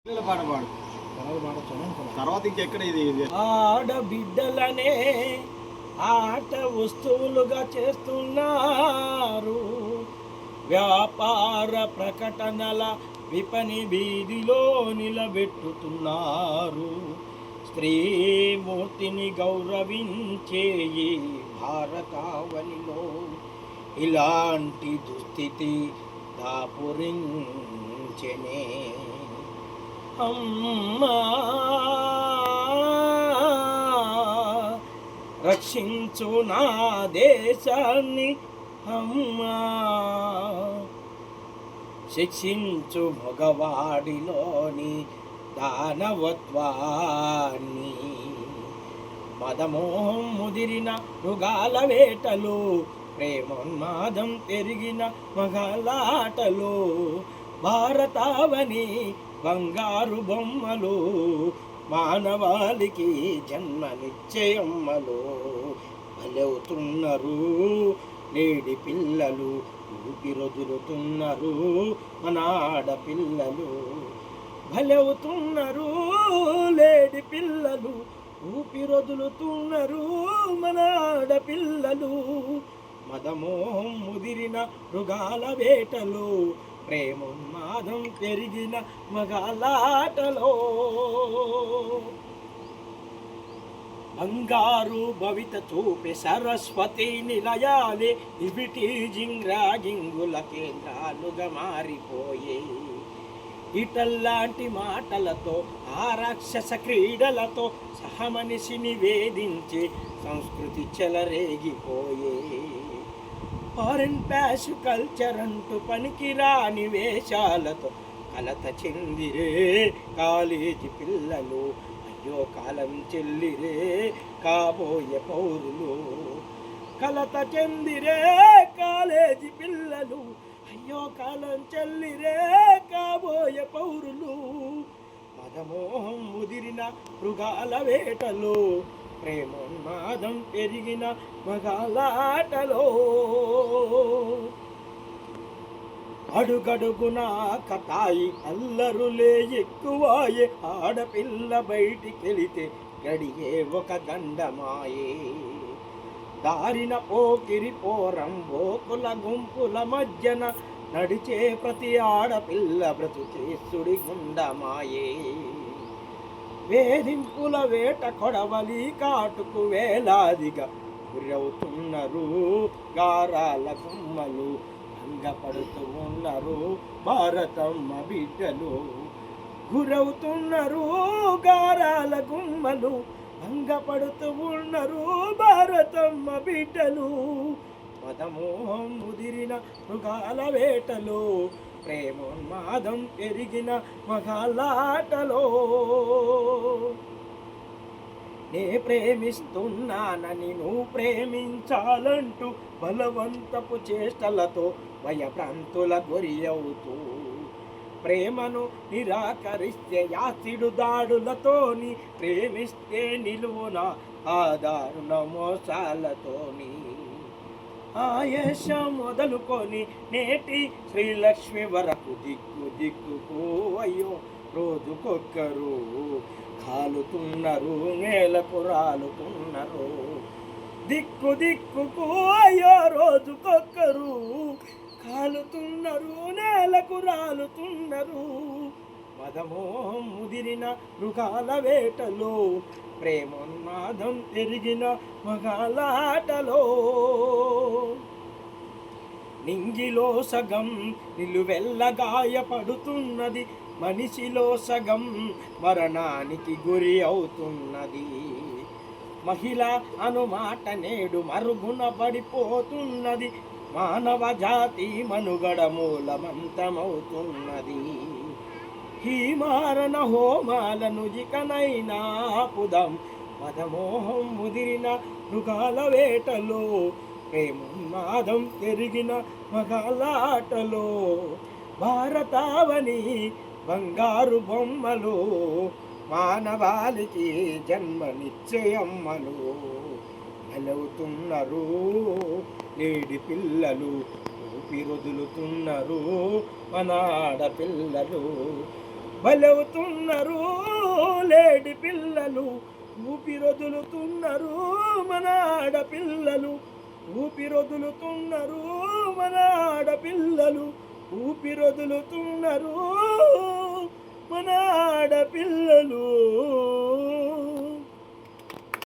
పాట పాడు తర్వాత ఇంకెక్కడ ఇది ఆడబిడ్డలనే ఆట వస్తువులుగా చేస్తున్నారు. వ్యాపార ప్రకటనల విపణి వీధిలో నిలబెట్టుతున్నారు. స్త్రీమూర్తిని గౌరవించే ఈ భారతావనిలో ఇలాంటి దుస్థితి దాపురించెనే. అమ్మా రక్షించు నా దేశాన్ని, అమ్మా శిక్షించు మగవాడిలోని దానవత్వాన్ని. మదమోహం ముదిరిన మృగాల వేటలు, ప్రేమోన్మాదం పెరిగిన మగాలాటలు, భారతావని బంగారు బొమ్మలు, మానవాళికి జన్మనిచ్చే అమ్మలు. బలవుతున్నారు నేడి పిల్లలు, ఊపిరొదులుతున్నారు మన ఆడపిల్లలు. బలవుతున్నారు లేడి పిల్లలు, ఊపిరొదులుతున్నారు మన ఆడపిల్లలు. మదమోహం ముదిరిన మృగాల వేటలు, ప్రేమోన్మాదం పెరిగిన మగాలాటలో. బంగారు భవిత చూపే సరస్వతి నిలయాలే ఇవిటి జింగ్రాగింగుల కేంద్రాలుగా మారిపోయే. ఇటల్లాంటి మాటలతో ఆ రాక్షస క్రీడలతో సహమనిషిని వేధించే సంస్కృతి చెలరేగిపోయే. ఫారెన్ ప్యాష్ కల్చర్ అంటూ పనికిరాని వేషాలతో కలత చెందిరే కాలేజీ పిల్లలు. అయ్యో కాలం చెల్లిరే కాబోయే పౌరులు. కలత చెందిరే కాలేజీ పిల్లలు, అయ్యో కాలం చెల్లిరే కాబోయే పౌరులు. మదమోహం ముదిరిన మృగాల వేటలు, ప్రేమోన్మాదం పెరిగిన మగాలాటలో. అడుగడుగున కతాయి అల్లరులే ఎక్కువాయే. ఆడపిల్ల బయటికెళితే గడియే ఒక గండమాయే. దారిన పోకిరి పోరం బోకుల గుంపుల మధ్యన నడిచే ప్రతి ఆడపిల్ల బ్రతుకే సుడి గుండమాయే. వేధింపుల వేట కొడవలి కాటుకు వేలాదిగా గురవుతున్నారు గారాల గుమ్మలు. భంగపడుతూ ఉన్నారు భారతమ్మ బిడ్డలు. గురవుతున్నారు గారాల గుమ్మలు, భంగపడుతూ ఉన్నారు భారతమ్మ బిడ్డలు. మదమోహం ముదిరిన మృగాల వేటలు, ప్రేమోన్మాదం పెరిగిన మగాలాటలో. నే ప్రేమిస్తున్నానని నువ్వు ప్రేమించాలంటూ బలవంతపు చేష్టలతో భయభ్రాంతుల గురి అవుతూ, ప్రేమను నిరాకరిస్తే యాసిడు దాడులతోని, ప్రేమిస్తే నిలువున ఆదారుణ మోసాలతోని. ఆయేష మొదలుకొని నేటి శ్రీలక్ష్మి వరకు దిక్కు దిక్కుకు అయ్యో రోజుకొక్కరు కాలుతున్నారు, నేలకు రాలుతున్నారు. దిక్కు దిక్కుకు అయ్యో రోజుకొక్కరు కాలుతున్నారు, నేలకు రాలుతున్నారు. మదమోహం ముదిరిన మృగాల వేటలో, ప్రేమోన్మాదం పెరిగిన మగాలాటలో. నింగిలో సగం నిలువెల్ల గాయపడుతున్నది, మనిషిలో సగం మరణానికి గురి అవుతున్నది. మహిళ అనుమాట నేడు మరుగున పడిపోతున్నది, మానవ జాతి మనుగడ మూలమంతమవుతున్నది. ఈ మారణ హోమాలను ఇకనైనా ఆపుదాం. మదమోహం ముదిరిన మృగాల వేటలో, ప్రేమోన్మాదం పెరిగిన మగాలాటలో. భారతావని బంగారు బొమ్మలు, మానవాళికి జన్మనిచ్చే అమ్మలు. బలవుతున్నారు నేడి పిల్లలు, ఊపిరొదులుతున్నారు మన ఆడపిల్లలు. బలవుతున్నారు లేడి పిల్లలు, ఊపిరొదులుతున్నారు మన ఆడపిల్లలు, ఊపిరొదులుతున్నారు మన ఆడపిల్లలు, ఊపిరొదులుతున్నారు